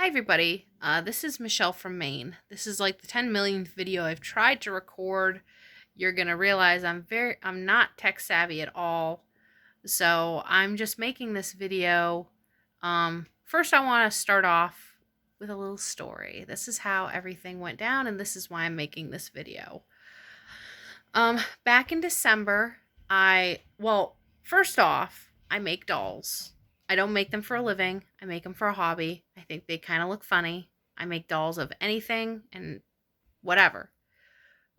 Hi everybody, this is Michelle from Maine. This is like the 10 millionth video I've tried to record. You're gonna realize I'm not tech savvy at all. So I'm just making this video. First I want to start off with a little story. This is how everything went down and this is why I'm making this video. Back in December, first off, I make dolls. I don't make them for a living. I make them for a hobby. I think they kind of look funny. I make dolls of anything and whatever.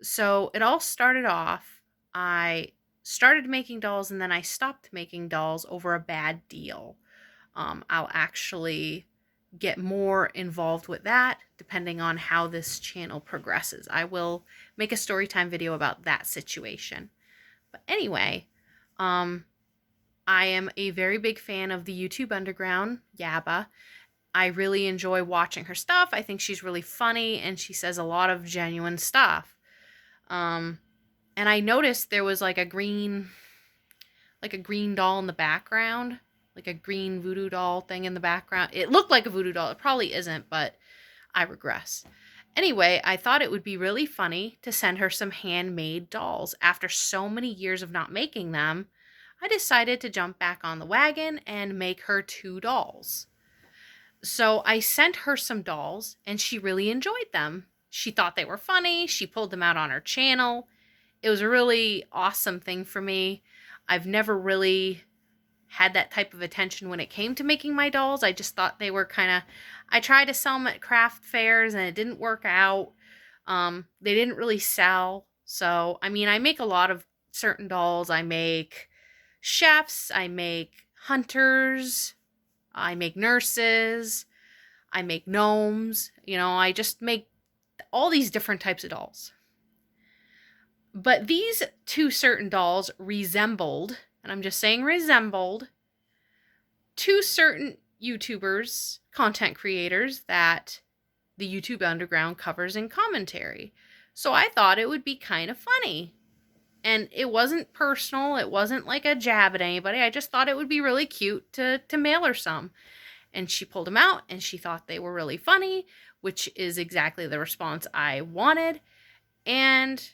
So it all started off, I started making dolls and then I stopped making dolls over a bad deal. I'll actually get more involved with that depending on how this channel progresses. I will make a story time video about that situation. But anyway, I am a very big fan of the YouTube Underground, Yaba. I really enjoy watching her stuff. I think she's really funny and she says a lot of genuine stuff. And I noticed there was like a green doll in the background, like a green voodoo doll thing in the background. It looked like a voodoo doll. It probably isn't, but I regress. Anyway, I thought it would be really funny to send her some handmade dolls. After so many years of not making them, I decided to jump back on the wagon and make her 2 dolls. So I sent her some dolls and she really enjoyed them. She thought they were funny. She pulled them out on her channel. It was a really awesome thing for me. I've never really had that type of attention when it came to making my dolls. I just thought they were I tried to sell them at craft fairs and it didn't work out. They didn't really sell. So, I mean, I make a lot of certain dolls. I make chefs, I make hunters, I make nurses, I make gnomes. I just make all these different types of dolls. But these 2 certain dolls resembled, and I'm just saying resembled, 2 certain YouTubers, content creators that the YouTube Underground covers in commentary. So I thought it would be kind of funny. And it wasn't personal. It wasn't like a jab at anybody. I just thought it would be really cute to mail her some. And she pulled them out and she thought they were really funny, which is exactly the response I wanted. And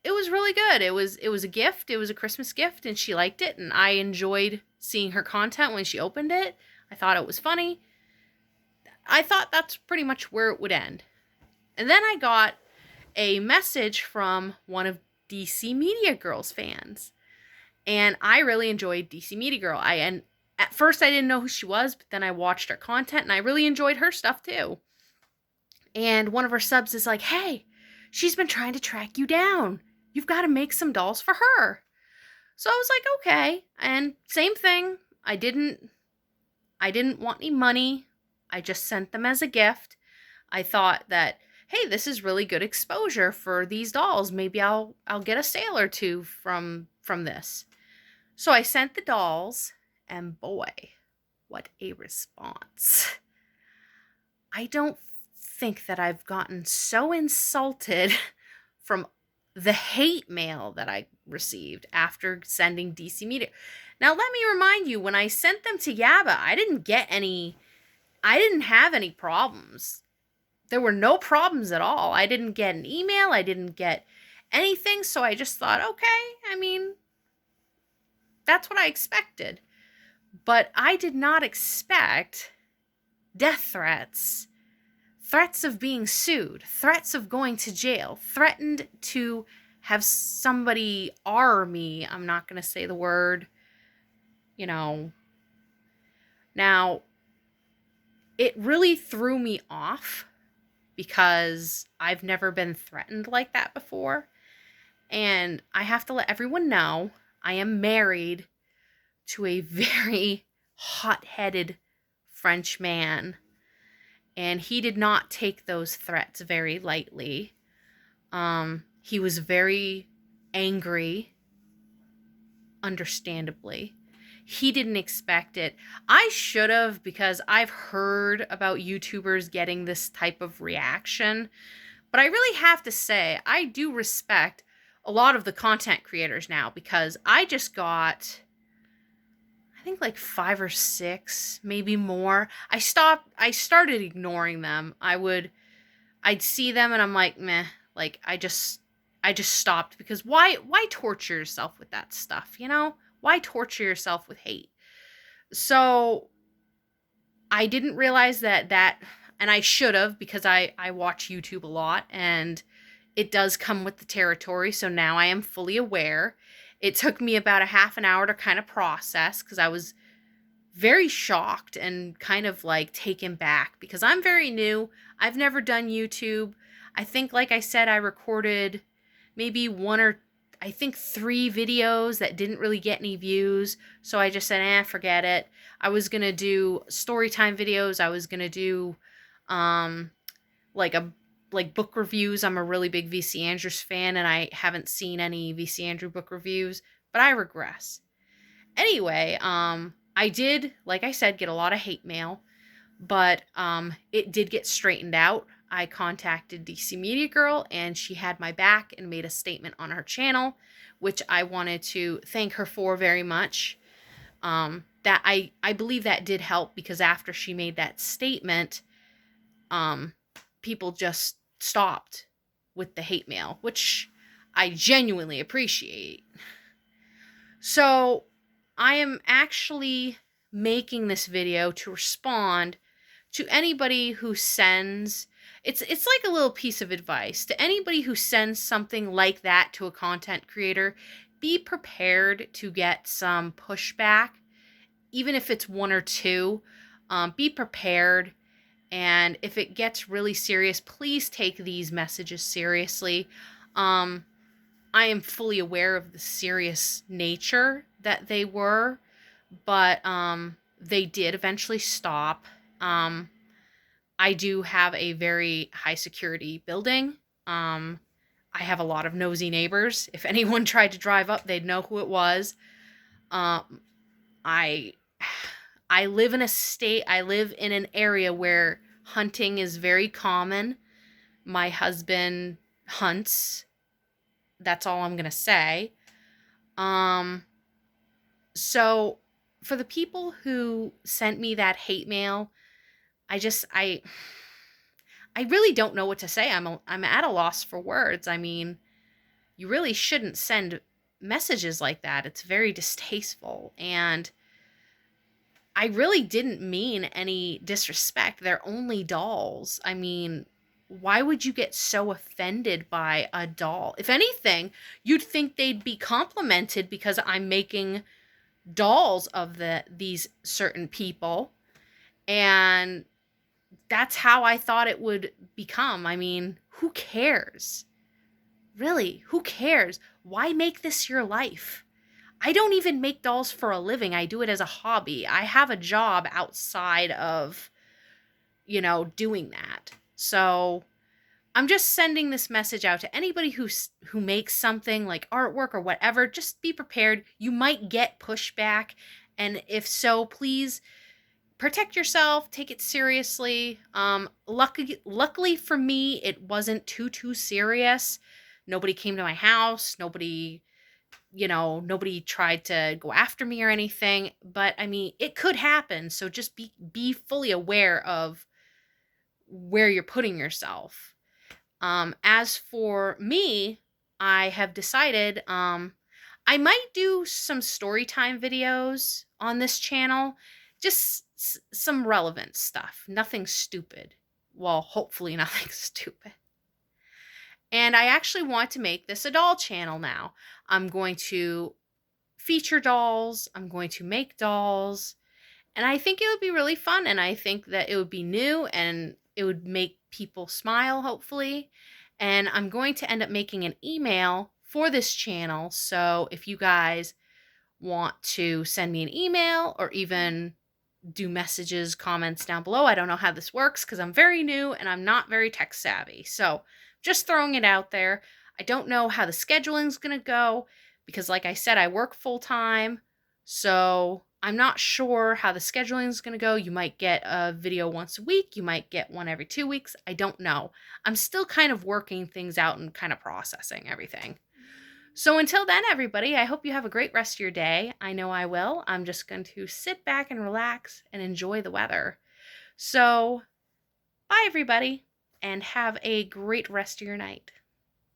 it was really good. It was a gift. It was a Christmas gift and she liked it. And I enjoyed seeing her content when she opened it. I thought it was funny. I thought that's pretty much where it would end. And then I got a message from one of DC Media Girl's fans. And I really enjoyed DC Media Girl. And at first I didn't know who she was, but then I watched her content and I really enjoyed her stuff too. And one of her subs is like, "Hey, she's been trying to track you down. You've got to make some dolls for her." So I was like, okay. And same thing. I didn't want any money. I just sent them as a gift. I thought that, hey, this is really good exposure for these dolls. Maybe I'll get a sale or 2 from this. So I sent the dolls, and boy, what a response. I don't think that I've gotten so insulted from the hate mail that I received after sending DC Media. Now, let me remind you, when I sent them to Yaba, I didn't have any problems. There were no problems at all. I didn't get an email. I didn't get anything. So I just thought, okay, I mean, that's what I expected. But I did not expect death threats, threats of being sued, threats of going to jail, threatened to have somebody R me. I'm not going to say the word, Now, it really threw me off because I've never been threatened like that before. And I have to let everyone know I am married to a very hot-headed French man. And he did not take those threats very lightly. He was very angry, understandably. He didn't expect it. I should have, because I've heard about YouTubers getting this type of reaction. But I really have to say, I do respect a lot of the content creators now, because I just got, I think like 5 or 6, maybe more. I started ignoring them. I'd see them and I'm like, "Meh." Like I just stopped because why torture yourself with that stuff, you know? Why torture yourself with hate? So, I didn't realize that and I should have because I watch YouTube a lot and it does come with the territory, so now I am fully aware. It took me about a half an hour to kind of process because I was very shocked and kind of like taken back because I'm very new. I've never done YouTube. I think, like I said, I recorded maybe one or I think 3 videos that didn't really get any views. So I just said, forget it. I was going to do story time videos. I was going to do um, like a like book reviews. I'm a really big VC Andrews fan and I haven't seen any VC Andrew book reviews, but I regress. Anyway, I did, like I said, get a lot of hate mail, but it did get straightened out. I contacted DC Media Girl and she had my back and made a statement on her channel, which I wanted to thank her for very much. That I believe that did help because after she made that statement, people just stopped with the hate mail, which I genuinely appreciate. So I am actually making this video to respond to anybody who sends it's like a little piece of advice to anybody who sends something like that to a content creator. Be prepared to get some pushback, even if it's 1 or 2. Be prepared, and if it gets really serious, please take these messages seriously. I am fully aware of the serious nature that they were, but they did eventually stop. I do have a very high security building. I have a lot of nosy neighbors. If anyone tried to drive up, they'd know who it was. Um, I I live in a state, I live in an area where hunting is very common. My husband hunts. That's all I'm going to say. Um, so for the people who sent me that hate mail, I just I really don't know what to say. I'm at a loss for words. I mean, you really shouldn't send messages like that. It's very distasteful, and I really didn't mean any disrespect. They're only dolls. I mean, why would you get so offended by a doll? If anything, you'd think they'd be complimented because I'm making dolls of these certain people, and that's how I thought it would become. I mean, who cares? Really, who cares? Why make this your life? I don't even make dolls for a living. I do it as a hobby. I have a job outside of, doing that. So I'm just sending this message out to anybody who makes something like artwork or whatever. Just be prepared. You might get pushback, and if so, please protect yourself. Take it seriously. Luckily for me, it wasn't too serious. Nobody came to my house. Nobody tried to go after me or anything, but I mean, it could happen. So just be fully aware of where you're putting yourself. As for me, I have decided, I might do some story time videos on this channel, just some relevant stuff, nothing stupid. Well, hopefully nothing stupid. And I actually want to make this a doll channel now. I'm going to feature dolls. I'm going to make dolls. And I think it would be really fun. And I think that it would be new and it would make people smile, hopefully. And I'm going to end up making an email for this channel. So if you guys want to send me an email or even do messages, comments down below. I don't know how this works because I'm very new and I'm not very tech savvy. So just throwing it out there. I don't know how the scheduling is going to go because, like I said, I work full time. So I'm not sure how the scheduling is going to go. You might get a video once a week. You might get one every 2 weeks. I don't know. I'm still kind of working things out and kind of processing everything. So until then, everybody, I hope you have a great rest of your day. I know I will. I'm just going to sit back and relax and enjoy the weather. So, bye, everybody, and have a great rest of your night.